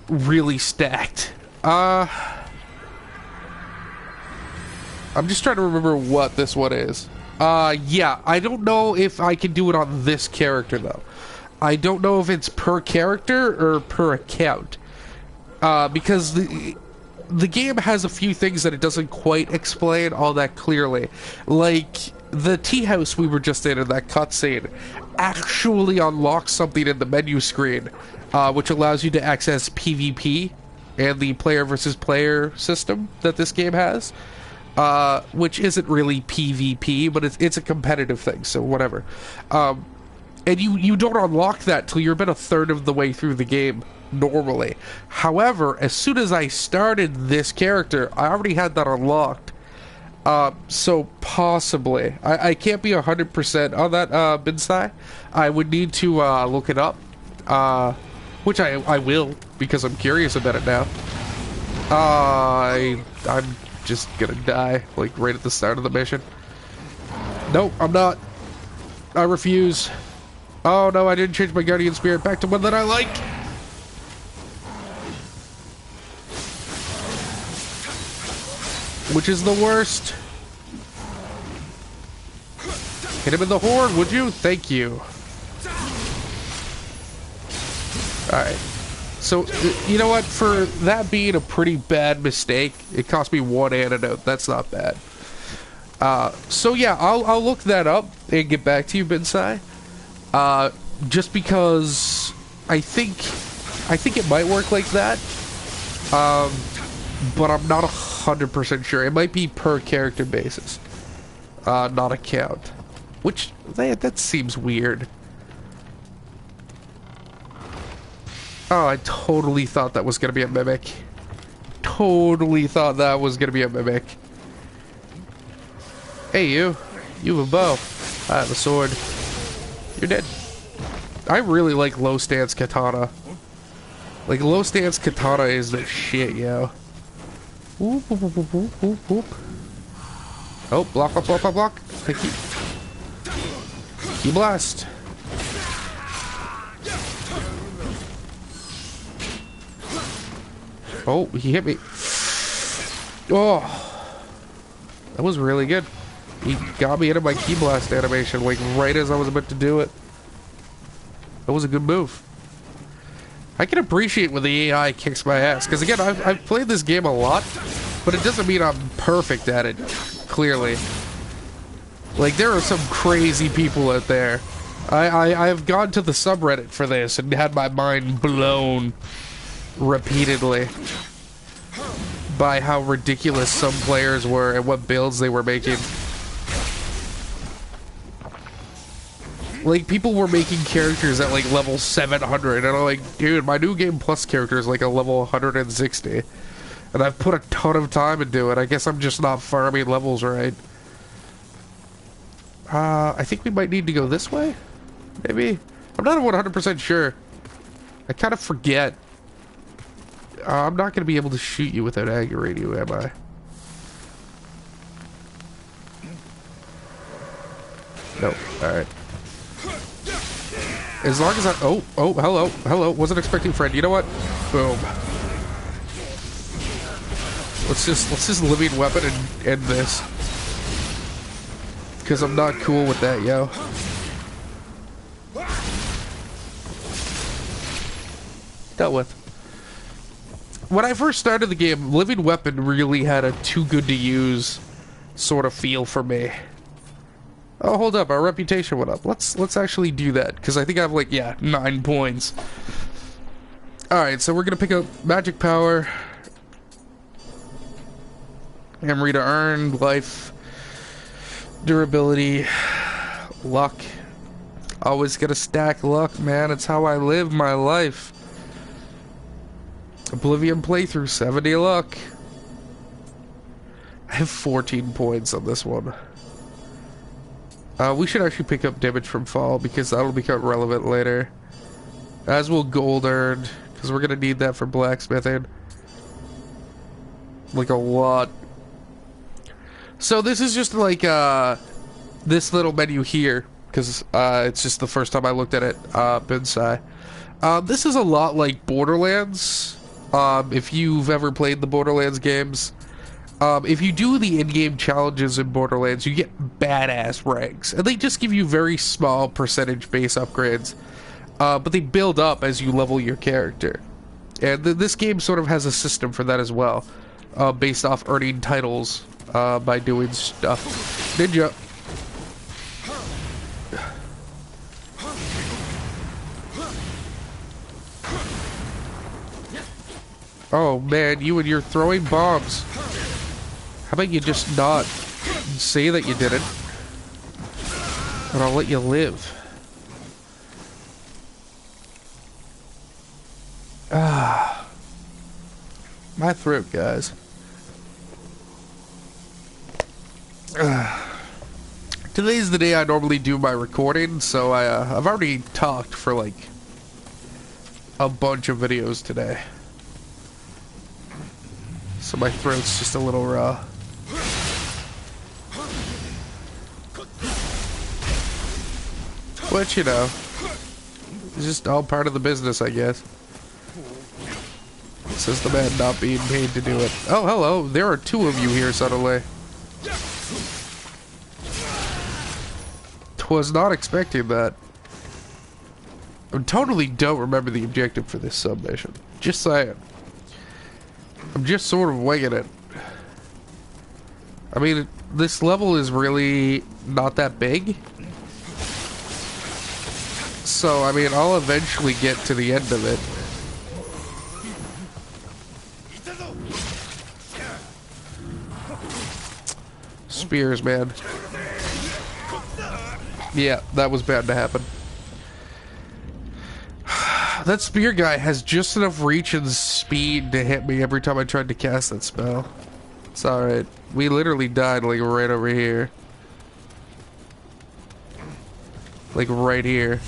really stacked. I'm just trying to remember what this one is. Yeah, I don't know if I can do it on this character, though. I don't know if it's per character or per account. Because the game has a few things that it doesn't quite explain all that clearly. Like, the tea house we were just in that cutscene actually unlocks something in the menu screen, which allows you to access PvP and the player versus player system that this game has. Which isn't really PvP, but it's a competitive thing, so whatever. And you don't unlock that till you're about a third of the way through the game, normally. However, as soon as I started this character, I already had that unlocked. So possibly. I can't be 100% on that, Binsai. I would need to, look it up. Which I will, because I'm curious about it now. I'm just gonna die, like, right at the start of the mission. Nope, I'm not. I refuse. Oh, no, I didn't change my Guardian Spirit back to one that I like. Which is the worst. Hit him in the horn, would you? Thank you. Alright. So, you know what? For that being a pretty bad mistake, it cost me 1 antidote. That's not bad. So yeah, I'll look that up and get back to you, Binsai. Just because I think it might work like that. But I'm not 100% sure. It might be per character basis, not account. Which that seems weird. Oh, I totally thought that was gonna be a mimic. Totally thought that was gonna be a mimic. Hey, you have a bow. I have a sword. You're dead. I really like low stance katana. Like, low stance katana is the shit, yo. Whoop, whoop, whoop, whoop, whoop, whoop. Oh, block, block, block, block, block. Thank you. Key blast. Oh, he hit me. Oh, that was really good. He got me into my key blast animation, like right as I was about to do it. That was a good move. I can appreciate when the AI kicks my ass, because again, I've played this game a lot, but it doesn't mean I'm perfect at it, clearly. Like, there are some crazy people out there. I've gone to the subreddit for this and had my mind blown repeatedly by how ridiculous some players were and what builds they were making. Like, people were making characters at, like, level 700, and I'm like, dude, my New Game Plus character is, like, a level 160. And I've put a ton of time into it. I guess I'm just not farming levels right. I think we might need to go this way? Maybe? I'm not 100% sure. I kind of forget. I'm not going to be able to shoot you without aggravating you, am I? No. Alright. As long as I... Oh, hello. Hello. Wasn't expecting friend. You know what? Boom. Let's just living weapon and end this. Because I'm not cool with that, yo. Dealt with. When I first started the game, living weapon really had a too good to use sort of feel for me. Oh, hold up, our reputation went up. Let's actually do that, because I think I have, like, yeah, 9 points. Alright, so we're gonna pick up magic power. Memory to earn, life, durability, luck. Always gotta stack luck, man. It's how I live my life. Oblivion playthrough, 70 luck. I have 14 points on this one. We should actually pick up damage from fall, because that'll become relevant later. As will gold earned, because we're gonna need that for blacksmithing. Like, a lot. So this is just like, this little menu here, because it's just the first time I looked at it, inside. This is a lot like Borderlands, if you've ever played the Borderlands games. If you do the in-game challenges in Borderlands, you get badass ranks, and they just give you very small percentage base upgrades, but they build up as you level your character. And this game sort of has a system for that as well, based off earning titles by doing stuff. Ninja. Oh man, you and your throwing bombs. How about you just not say that you did it, and I'll let you live. Ah, my throat, guys. Today's the day I normally do my recording, so I've already talked for like a bunch of videos today, so my throat's just a little raw. But you know, it's just all part of the business, I guess. Says the man not being paid to do it. Oh, hello, there are 2 of you here suddenly. Was not expecting that. I totally don't remember the objective for this submission. Just saying. I'm just sort of winging it. I mean, this level is really not that big. So, I mean, I'll eventually get to the end of it. Spears, man. Yeah, that was bound to happen. That spear guy has just enough reach and speed to hit me every time I tried to cast that spell. It's alright. We literally died, like, right over here. Like, right here.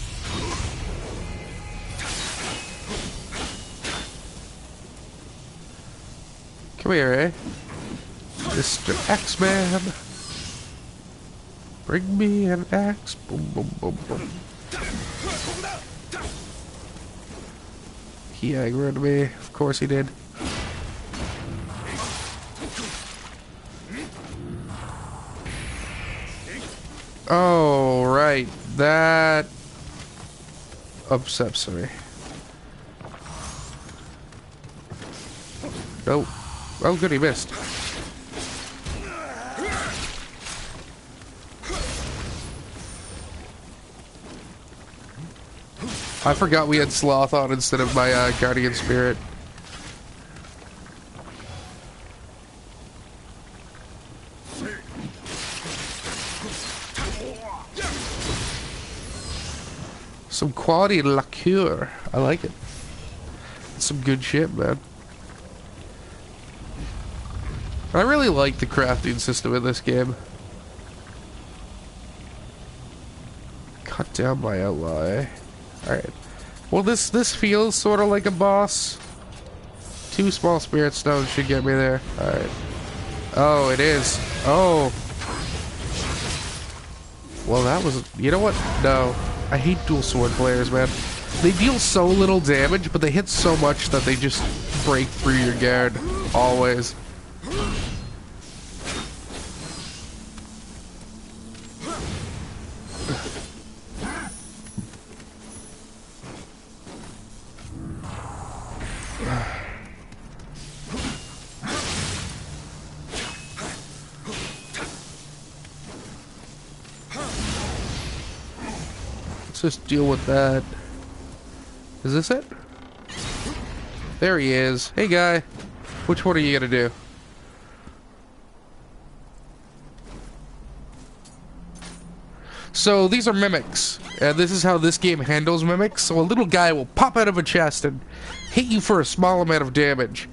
Come here, eh? Mr. X-Man. Bring me an axe. Boom, boom, boom, boom. He aggroed me. Of course he did. Oh, right. That upsets me. Oh. Oh, good, he missed. I forgot we had Sloth on instead of my Guardian Spirit. Some quality lacquer. I like it. It's some good shit, man. I really like the crafting system in this game. Cut down my ally. Alright. Well, this feels sort of like a boss. 2 small spirit stones should get me there. Alright. Oh, it is. Oh. Well, that was... You know what? No. I hate dual sword players, man. They deal so little damage, but they hit so much that they just break through your guard. Always. Let's just deal with that. Is this it? There he is. Hey, guy. Which one are you gonna do? So, these are mimics. And this is how this game handles mimics. So, a little guy will pop out of a chest and hit you for a small amount of damage.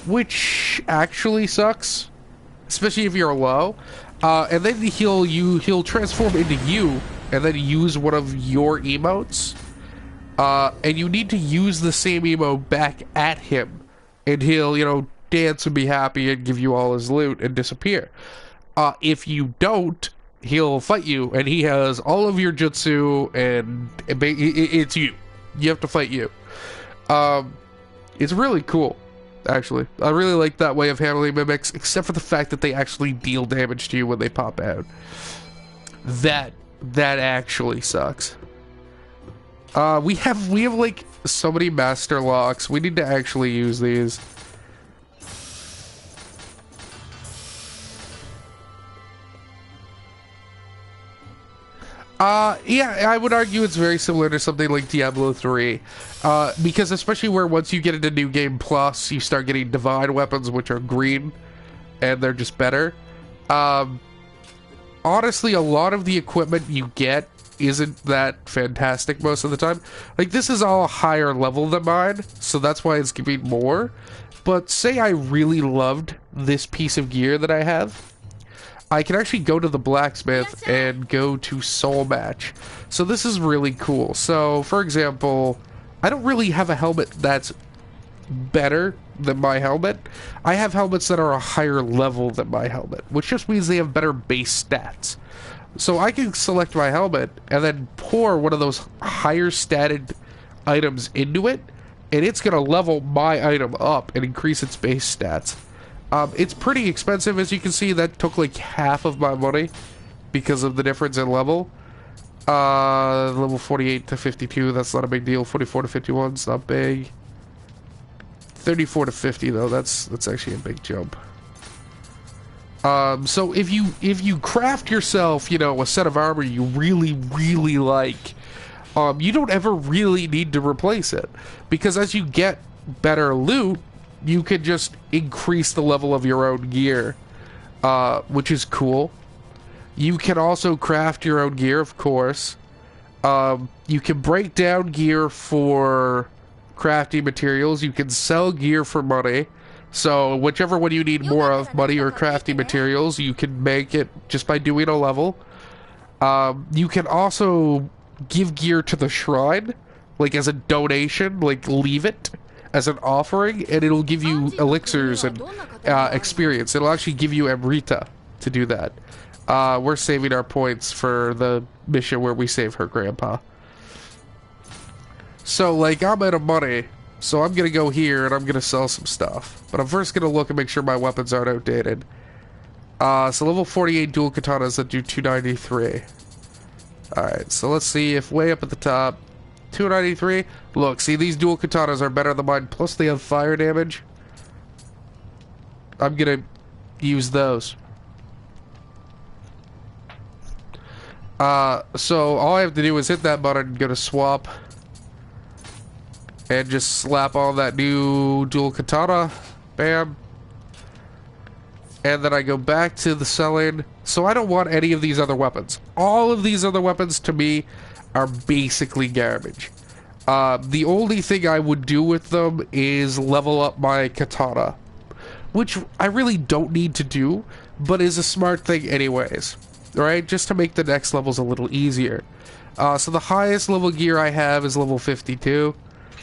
Which actually sucks. Especially if you're low. And then he'll transform into you and then use one of your emotes. And you need to use the same emote back at him. And he'll, you know, dance and be happy and give you all his loot and disappear. If you don't, he'll fight you and he has all of your jutsu and it's you. You have to fight you. It's really cool. Actually, I really like that way of handling mimics, except for the fact that they actually deal damage to you when they pop out. That actually sucks. We have like so many master locks. We need to actually use these. Yeah, I would argue it's very similar to something like Diablo 3. Because especially where once you get into New Game Plus, you start getting divine weapons, which are green, and they're just better. Honestly, a lot of the equipment you get isn't that fantastic most of the time. Like, this is all higher level than mine, so that's why it's giving more. But say I really loved this piece of gear that I have, I can actually go to the blacksmith and go to soul match. So this is really cool. So, for example, I don't really have a helmet that's better than my helmet. I have helmets that are a higher level than my helmet, which just means they have better base stats. So I can select my helmet and then pour one of those higher statted items into it, and it's going to level my item up and increase its base stats. It's pretty expensive, as you can see. That took like half of my money because of the difference in level. Level 48 to 52, that's not a big deal. 44 to 51 is not big. 34 to 50 though, that's actually a big jump. So if you craft yourself, you know, a set of armor you really like, you don't ever really need to replace it, because as you get better loot, you can just increase the level of your own gear, which is cool. You can also craft your own gear, of course. You can break down gear for crafting materials. You can sell gear for money. So whichever one you need more of, money or crafting materials, you can make it just by doing a level. You can also give gear to the shrine, like as a donation, like leave it. as an offering, and it'll give you elixirs and experience. It'll actually give you Amrita to do that. We're saving our points for the mission where we save her grandpa. So, like, I'm out of money, so I'm gonna go here and I'm gonna sell some stuff. But I'm first gonna look and make sure my weapons aren't outdated. So level 48 dual katanas that do 293. Alright, so let's see if way up at the top, 293. Look, see, these dual katanas are better than mine, plus they have fire damage. I'm gonna use those. So all I have to do is hit that button and go to swap. And just slap on that new dual katana. Bam. And then I go back to the selling. So I don't want any of these other weapons. All of these other weapons, to me, are basically garbage. The only thing I would do with them is level up my katana. Which I really don't need to do, but is a smart thing anyways. Right? Just to make the next levels a little easier. So the highest level gear I have is level 52.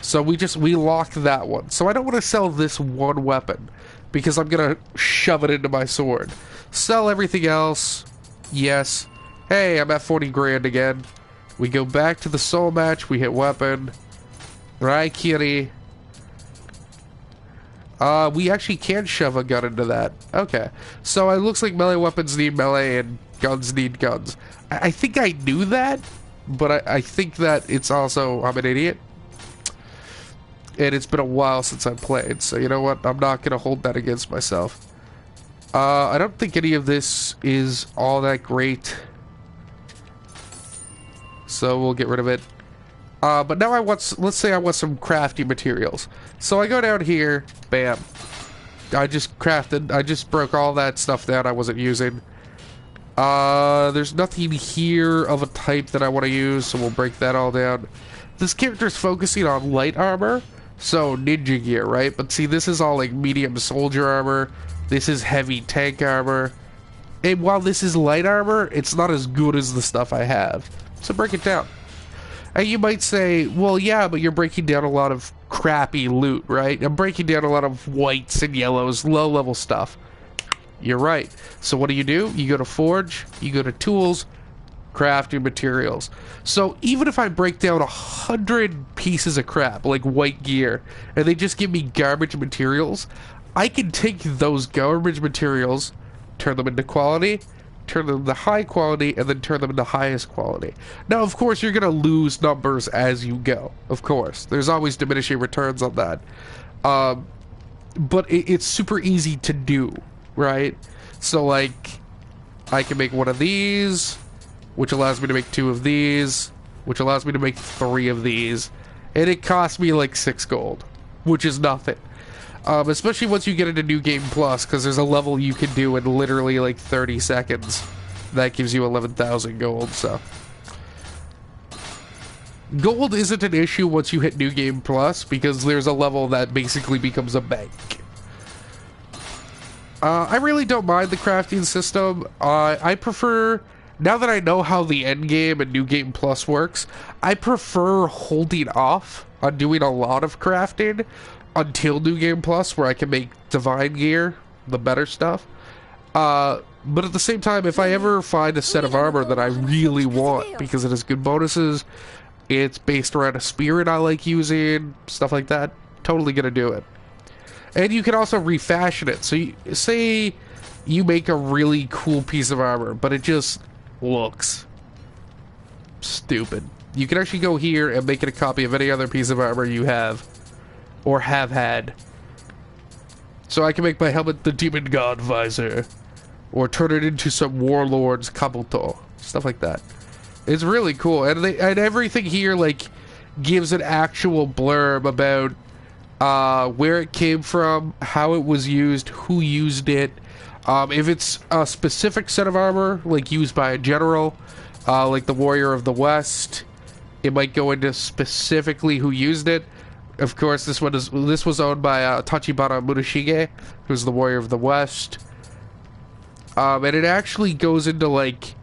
So we lock that one. So I don't want to sell this one weapon, because I'm gonna shove it into my sword. Sell everything else. Yes. Hey, I'm at 40 grand again. We go back to the soul match. We hit weapon. Right, Kiri. We actually can shove a gun into that. Okay. So it looks like melee weapons need melee and guns need guns. I think I knew that, but I think that it's also, I'm an idiot. And it's been a while since I played, so you know what? I'm not going to hold that against myself. I don't think any of this is all that great. So we'll get rid of it. But now let's say I want some crafty materials. So I go down here, bam. I just broke all that stuff down I wasn't using. There's nothing here of a type that I want to use, so we'll break that all down. This character's focusing on light armor. So, ninja gear, right? But see, this is all like medium soldier armor. This is heavy tank armor. And while this is light armor, it's not as good as the stuff I have. So break it down. And you might say, well, yeah, but you're breaking down a lot of crappy loot, right? I'm breaking down a lot of whites and yellows, low-level stuff. You're right. So what do? You go to Forge, you go to Tools, crafting materials. So even if I break down 100 pieces of crap like white gear and they just give me garbage materials, I can take those garbage materials, turn them into quality, turn them into high quality, and then turn them into highest quality. Now of course you're gonna lose numbers as you go, of course there's always diminishing returns on that, but it's super easy to do, right? So like I can make one of these, which allows me to make 2 of these, which allows me to make 3 of these, and it costs me like 6 gold, which is nothing. Especially once you get into New Game Plus, because there's a level you can do in literally like 30 seconds. That gives you 11,000 gold, so. Gold isn't an issue once you hit New Game Plus, because there's a level that basically becomes a bank. I really don't mind the crafting system. I prefer... Now that I know how the end game and New Game Plus works, I prefer holding off on doing a lot of crafting until New Game Plus, where I can make divine gear, the better stuff. But at the same time, if I ever find a set of armor that I really want, because it has good bonuses, it's based around a spirit I like using, stuff like that, totally gonna do it. And you can also refashion it. So say you make a really cool piece of armor, but it just looks stupid. You can actually go here and make it a copy of any other piece of armor you have or have had. So I can make my helmet the Demon God visor, or turn it into some warlord's kabuto, stuff like that. It's really cool, and everything here like gives an actual blurb about where it came from, how it was used, who used it. If it's a specific set of armor, like used by a general, like the Warrior of the West, it might go into specifically who used it. Of course, this was owned by Tachibana Murashige, who's the Warrior of the West. And it actually goes into like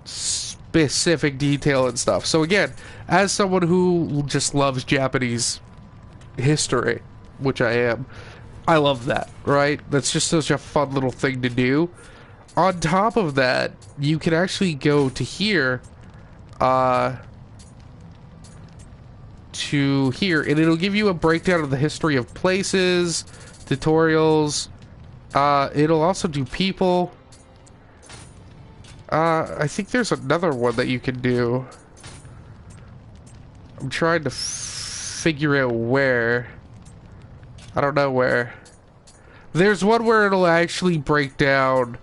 specific detail and stuff. So again, as someone who just loves Japanese history, which I am. I love that, right? That's just such a fun little thing to do. On top of that, you can actually go to here, to here, and it'll give you a breakdown of the history of places, tutorials. It'll also do people. I think there's another one that you can do. I'm trying to figure out where. I don't know where. There's one where it'll actually break down,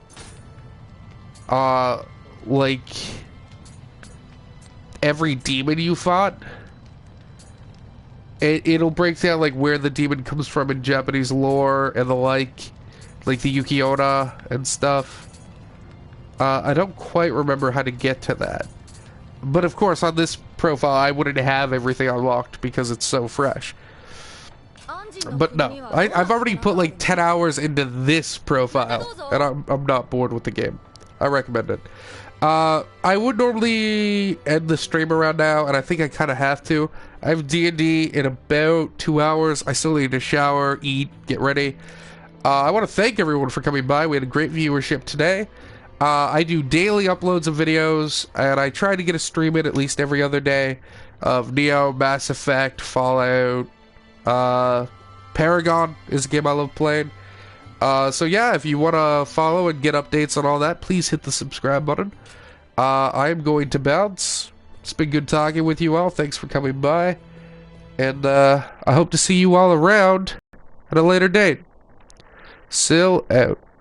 like, every demon you fought. It'll break down, like, where the demon comes from in Japanese lore and the like the Yuki-onna and stuff. I don't quite remember how to get to that. But of course, on this profile, I wouldn't have everything unlocked because it's so fresh. But no, I've already put like 10 hours into this profile, and I'm not bored with the game. I recommend it. I would normally end the stream around now, and I think I kind of have to. I have D&D in about 2 hours. I still need to shower, eat, get ready. I want to thank everyone for coming by. We had a great viewership today. I do daily uploads of videos, and I try to get a stream in at least every other day of Nioh, Mass Effect, Fallout, Paragon is a game I love playing. So yeah, if you want to follow and get updates on all that, please hit the subscribe button. I am going to bounce. It's been good talking with you all. Thanks for coming by. And I hope to see you all around at a later date. Sil out.